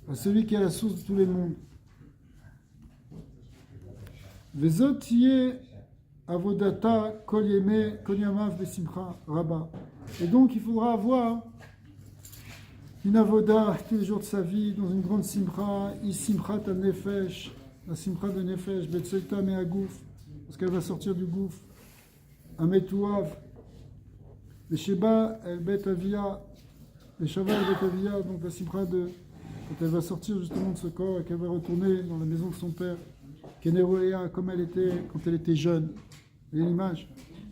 à celui qui est la source de tous les mondes. Vezot yé Avodata kol yeme kol yamav besimcha rabba. Et donc il faudra avoir une avoda tous les jours de sa vie dans une grande simcha, simcha ta nefesh, la simcha de nefesh, betzelta me agouf, parce qu'elle va sortir du gouffre, ametouav, le sheba el bet avia, le shava el bet avia, donc la simcha de quand elle va sortir justement de ce corps et qu'elle va retourner dans la maison de son père, Keneroea, comme elle était quand elle était jeune. Vous voyez l'image?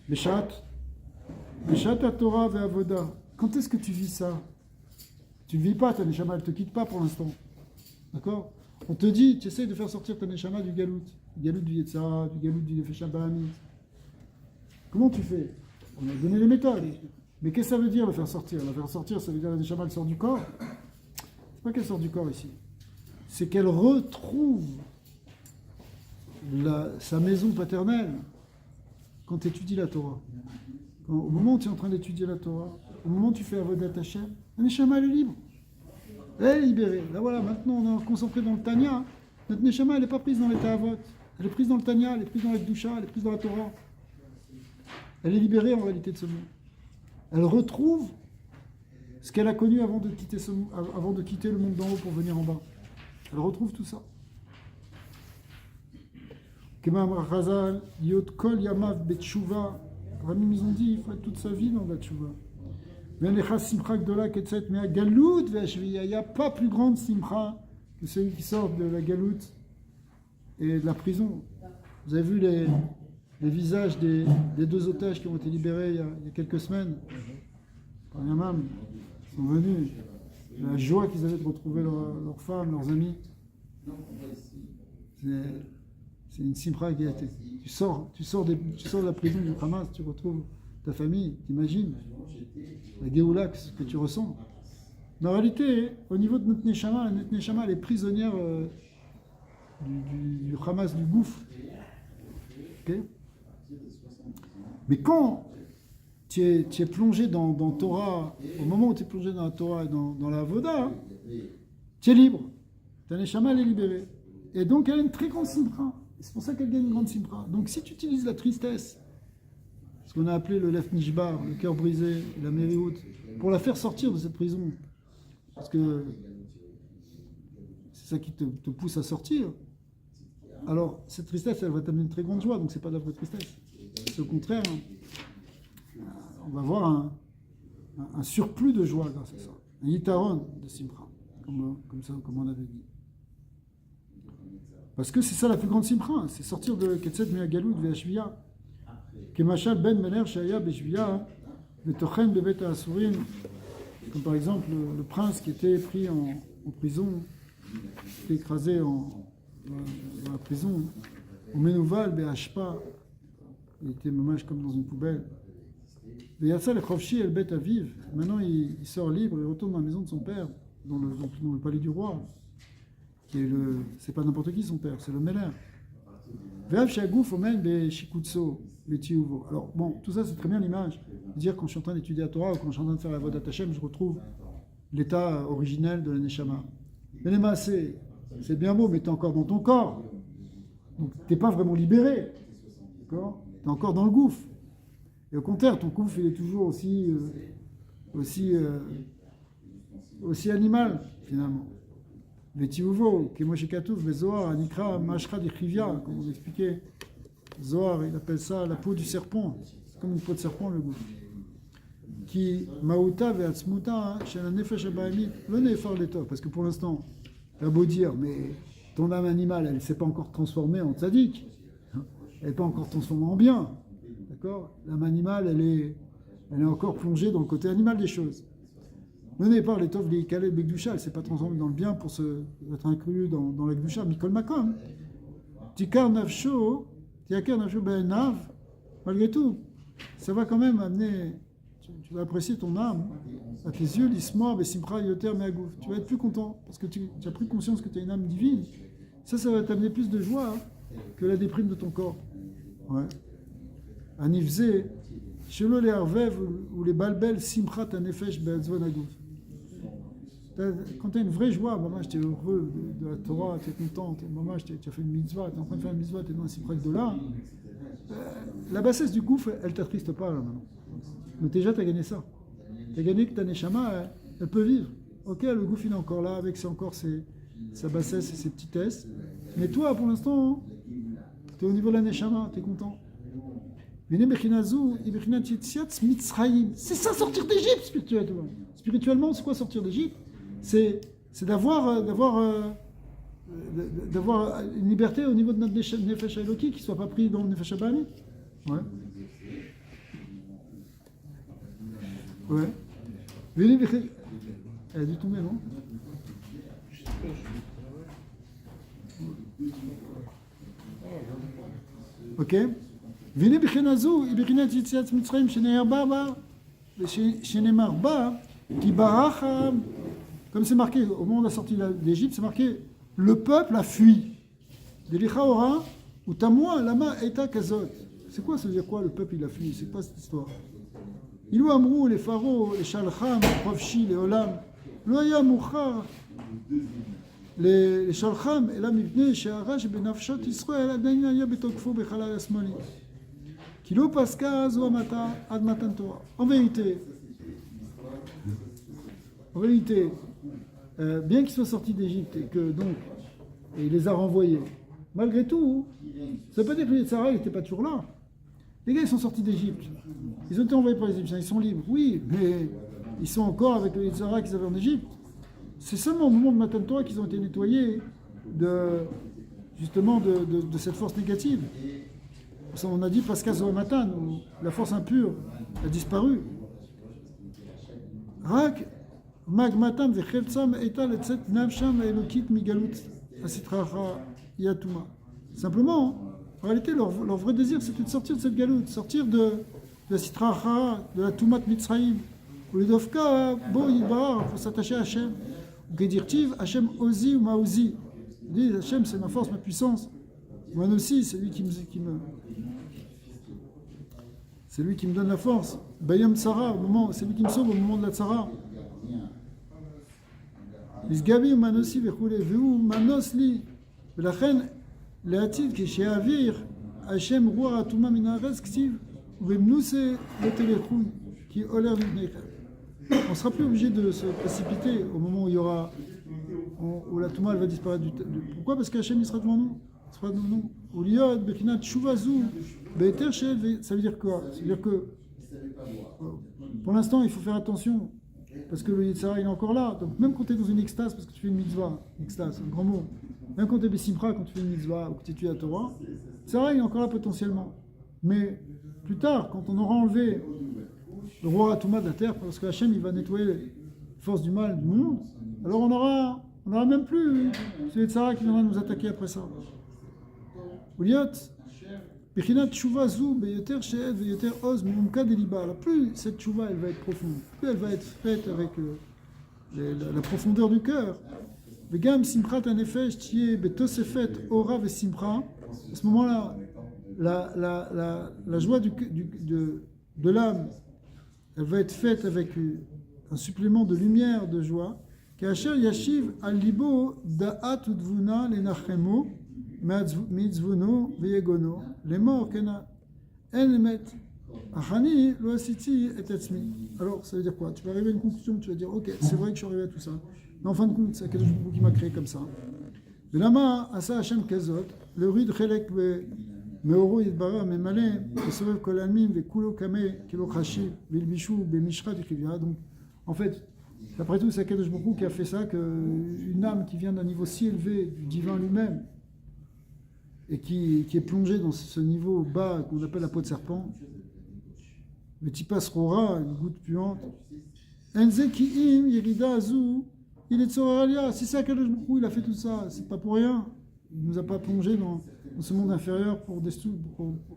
Beshat à Torah ve Avoda. Quand est-ce que tu vis ça? Tu ne vis pas, ta Neshama, elle ne te quitte pas pour l'instant. D'accord? On te dit, tu essaies de faire sortir ta Neshama du galout du Yetzara, du galout du Nefesh Bahamit. Comment tu fais? On a donné les méthodes. Mais qu'est-ce que ça veut dire, le faire sortir? Le faire sortir, ça veut dire que la Neshama, elle sort du corps? C'est pas qu'elle sort du corps ici. C'est qu'elle retrouve sa maison paternelle quand tu étudies la Torah. Au moment où tu es en train d'étudier la Torah, au moment où tu fais Avodat Hashem, la Neshama, elle est libre. Elle est libérée. Là voilà, maintenant on est concentré dans le Tanya. Notre Neshama, elle n'est pas prise dans les Ta'avot. Elle est prise dans le Tanya, elle est prise dans la Kedusha, elle est prise dans la Torah. Elle est libérée en réalité de ce monde. Elle retrouve ce qu'elle a connu avant de quitter le monde d'en haut pour venir en bas. Elle retrouve tout ça. Kemam Rachazal, Yot Kol Yamav Betshuva. Ramim, ils ont dit, il faut être toute sa vie dans la Tshuva. Mais à Galout, il n'y a pas plus grande simcha que celui qui sort de la Galout et de la prison. Vous avez vu les visages des 2 otages qui ont été libérés il y a quelques semaines par Yamam. Ils sont venus. La joie qu'ils avaient de retrouver leurs femmes, leurs amis. C'est une simcha qui a été. Tu sors de la prison du Hamas, tu retrouves ta famille, t'imagines la Géoula, ce que tu ressens. Mais en réalité, au niveau de notre Neshama, elle est prisonnière du Hamas, du gouffre. Okay. Mais quand tu es plongé dans Torah, au moment où tu es plongé dans la Torah et dans la Avoda, tu es libre. Ta neshama, elle est libérée. Et donc, elle a une très grande simra. C'est pour ça qu'elle gagne une grande simra. Donc, si tu utilises la tristesse, ce qu'on a appelé le lef nishbar, le cœur brisé, la mériout, pour la faire sortir de cette prison, parce que c'est ça qui te pousse à sortir, alors cette tristesse, elle va t'amener une très grande joie, donc c'est pas de la vraie tristesse. C'est au contraire, on va avoir un surplus de joie grâce à ça. Un yitaron de simra, comme on avait dit. Parce que c'est ça la plus grande simra, c'est sortir de Ketset Me'agalout Ve'ashviya. Kemachal Ben Meler Shaya Beshviya Vetochen Bebet Asurin. Comme par exemple le prince qui était pris en prison, qui était écrasé dans la prison, au Menouval Be'ashpa, il était mamage comme dans une poubelle. Ve'yatsa le Chovshi El Bet Aviv. Maintenant il sort libre, il retourne dans la maison de son père, dans le palais du roi. C'est pas n'importe qui son père, c'est le Meller. Ve'av Shagouf Omen Be'shikutso Be'tiuvo. Alors bon, tout ça c'est très bien l'image. Dire quand je suis en train d'étudier la Torah ou quand je suis en train de faire la Avodat Hashem, je retrouve l'état originel de la Neshama. Mais les massés, c'est bien beau, mais tu es encore dans ton corps. Donc tu n'es pas vraiment libéré. D'accord ? Tu es encore dans le gouffre. Et au contraire, ton gouffre il est toujours aussi animal, finalement. Vetiuvo, Kemoshekatouf, Zohar, Anikra, Mashra di Chivia, comme vous expliquez. Zohar, il appelle ça la peau du serpent. C'est comme une peau de serpent, le gouffre. Qui Maouta ve'atzmuta chez la nefesh abahamit le nefar letov, parce que pour l'instant, t'as beau dire, mais ton âme animale, elle ne s'est pas encore transformée en tzaddik, elle n'est pas encore transformée en bien, d'accord ? L'âme animale, elle est encore plongée dans le côté animal des choses. Le nefar letov li'ikale begdusha, elle ne s'est pas transformée dans le bien pour être inclus dans la gdusha, mikol makom. Tikar nafsho, tiakar nafsho be'enav, malgré tout, ça va quand même amener. Tu vas apprécier ton âme à tes yeux, l'ismor, besimcha, yoter, meagouf. Tu vas être plus content parce que tu as pris conscience que tu as une âme divine. Ça va t'amener plus de joie que la déprime de ton corps. Ouais. Anifze, shelo les harvev ou les balbel, simchat, anefesh, be'atzvon agouf. Quand tu as une vraie joie, maman, tu es heureux de la Torah, tu es content, maman, tu as fait une mitzvah, tu es en train de faire une mitzvah, tu es dans un simchat de là. La bassesse du gouffre, elle ne t'attriste pas là maintenant. Mais déjà, tu as gagné ça. Tu as gagné que ta neshama, elle peut vivre. Ok, le gouffre, il est encore là, avec sa bassesse et ses petitesses. Mais toi, pour l'instant, tu es au niveau de la neshama, tu es content. C'est ça, sortir d'Égypte, spirituellement. Spirituellement, c'est quoi sortir d'Égypte ? C'est d'avoir une liberté au niveau de notre nefesh Eloki, qui ne soit pas pris dans le nefesh Abani. Ouais. Ouais. Elle a dû tomber, non ? Ok. Vini b'chenazou, ibrinat yitziat mitzrayim shene'ar ba, ki barach, comme c'est marqué au moment de la sortie d'Égypte, c'est marqué le peuple a fui. Delicha ora, ou tamoua lama eta kazot. C'est quoi, ça veut dire quoi le peuple il a fui ? C'est quoi cette histoire ? Ilou amrou, les pharaons, les shalcham, les profshi, les olam, loya mouchar, les shalcham, et là, mivne, she'arash, benafshot, Israël, adayna ya betokfo, bechalal asmali. Kilo paska, zoamata, ad matan Torah. En vérité, bien qu'ils soient sortis d'Égypte et que donc, il les a renvoyés, malgré tout, ça peut dire que les Sarah n'étaient pas toujours là. Les gars, ils sont sortis d'Égypte. Ils ont été envoyés par les Égyptiens. Ils sont libres, oui, mais ils sont encore avec les Sarah qu'ils avaient en Égypte. C'est seulement au moment de Matan Torah qu'ils ont été nettoyés de cette force négative. On a dit Pascha Zohamatan, où la force impure a disparu. Rak magmatam vecheltsam etal etzet navsham elokit migalut asitracha yatuma. Simplement, en réalité, leur vrai désir, c'était de sortir de cette galoute, sortir de la sitracha, de la tumat mitzrayim. Ou le dofka bo yibar pour s'attacher à Hachem. Ou kedirtiv Hachem ozi ou maozi. Il dit Hachem, c'est ma force, ma puissance. Moi aussi, c'est lui qui me donne la force. Bayam Tsara, c'est lui qui me sauve au moment de la Tsara. Isgabi Manosi Vechule, Veu Manos li. ולכן, לעתיד כשיעביר השם רוח הטומאה מן הארץ כתיב ובמנוסה לא תלכון כי עולר לבניכם. On sera plus obligé de se précipiter au moment où il y aura où la Touma elle va disparaître pourquoi? Parce qu'Hachem il sera devant nous. Il sera devant nous. Uliot Bekinat Shuvazu Beter Shev, ça veut dire quoi? Ça veut dire que pour l'instant il faut faire attention parce que le Yitzhara il est encore là. Donc même quand tu es dans une extase parce que tu fais une mitzvah, extase, un grand mot. Même quand tu es Bessimra, quand tu fais une mitzvah ou que tu étudies la Torah, c'est vrai, il est encore là potentiellement. Mais plus tard, quand on aura enlevé le roi Atouma de la terre, parce que Hachem il va nettoyer les forces du mal du monde, alors on aura même plus c'est les Tzara qui viendra nous attaquer après ça. Uliot, Bechinat Tshuva Zu, Beyoter Sheed, Beyoter Oz, Mumka Deliba. Alors plus cette Tshuva elle va être profonde, plus elle va être faite avec la profondeur du cœur. Vegam Simchat Anefesh Tiye Betosefet Ora ve Simcha. À ce moment-là, la joie de l'âme, elle va être faite avec un supplément de lumière, de joie. Kasher Yashiv Al Libo Da'at Udvuna Lenachemo Mitzvuno Veyegono Lemor Kena Enmet Achani Lo Asiti Et Atzmi. Alors, ça veut dire quoi? Tu vas arriver à une conclusion, tu vas dire ok, c'est vrai que je suis arrivé à tout ça. Mais en fin de compte, c'est quelque chose qui m'a créé comme ça. Lama asa Hashem kezot, le rud chelek meoro yidbara memale, vesovev kol almim vekulo kame kilo chashi vilbishu bemishra du kivya. Donc, en fait, d'après tout, c'est Kadosh Baruch Hu qui a fait ça, qu'une âme qui vient d'un niveau si élevé du divin lui-même et qui est plongée dans ce niveau bas qu'on appelle la peau de serpent, le tipas rora, une goutte puante, enze kiim yerida azu. Il est Tzoralia, si c'est Akadosh Baruch Hu, il a fait tout ça, c'est pas pour rien. Il nous a pas plongé dans ce monde inférieur pour des sous.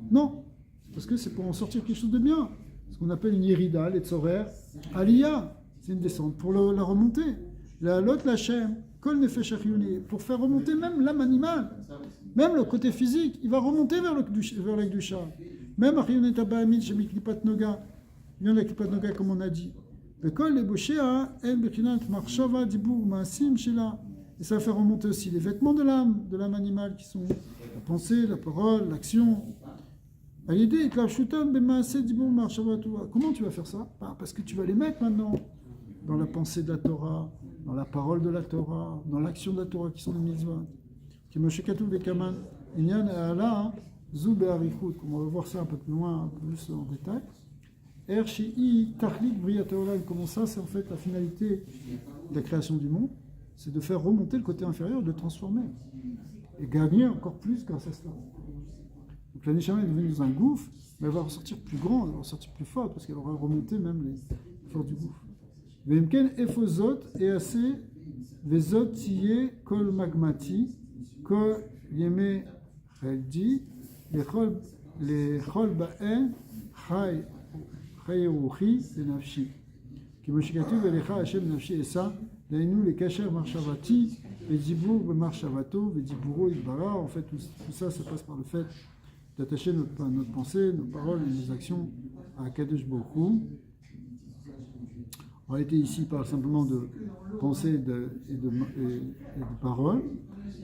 Non, parce que c'est pour en sortir quelque chose de bien. Ce qu'on appelle une Yerida, les Tzorer, Aliyah, c'est une descente pour la remonter. La Lot Lachem, Kol Nefesh Achiyuni, pour faire remonter même l'âme animale, même le côté physique, il va remonter vers la Kedusha. Même Achiyunet Abahamid, Shemi Klipat Noga, il vient de la Klipat Noga comme on a dit. Et ça va faire remonter aussi les vêtements de l'âme animale qui sont la pensée, la parole, l'action. Comment tu vas faire ça? Parce que tu vas les mettre maintenant dans la pensée de la Torah, dans la parole de la Torah, dans l'action de la Torah qui sont les mitzvot. On va voir ça un peu plus loin, un peu plus en détail. Comment ça, c'est en fait la finalité de la création du monde, c'est de faire remonter le côté inférieur, de le transformer et gagner encore plus grâce à cela. Donc la Neshama est devenue dans un gouffre, mais elle va ressortir plus grande, elle va ressortir plus forte parce qu'elle aura remonté même les forces du gouffre. Vemken efozot et assez vezot tiye kol magmati kol yeme cheldi les chol ba'en chay Rayuchi et Nafshi. Qui me chikatu velecha Hashem Nafshi et ça, l'ainou les kasher marchavati, les dibour marchavato, les diburo ibara. En fait, tout ça, ça passe par le fait d'attacher notre pensée, nos paroles et nos actions à Kadosh Baruch Hu. En réalité, ici, il parle simplement de pensée et de paroles.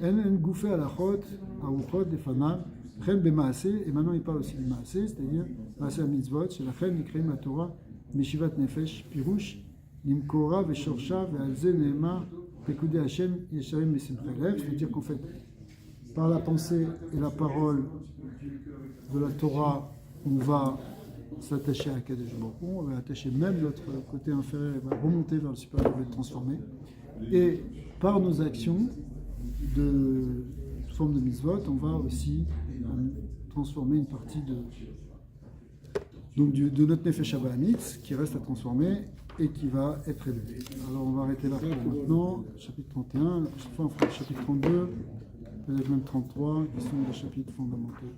En gouffé à la chot, à uchot, des fanal. Et maintenant il parle aussi du Maasé, c'est-à-dire Maasé à Mitzvot, chez la Chen, Nikreim à Torah, Meshivat Nefesh, Pirouche, Nimkora, Veshorsha, Ve'alze, Nehema, Pekudé Hashem, Yesharim, Mesimchelev, c'est-à-dire qu'en fait, par la pensée et la parole de la Torah, on va s'attacher à Kadosh Baruch Hu, on va attacher même notre côté inférieur, il va remonter vers le supérieur, il va être transformé. Et par nos actions, forme de mitzvot, on va aussi transformer une partie de notre nefesh abahamit qui reste à transformer et qui va être élevé. Alors on va arrêter là pour maintenant, chapitre 31, la prochaine fois on fera le chapitre 32, peut-être même 33, qui sont des chapitres fondamentaux.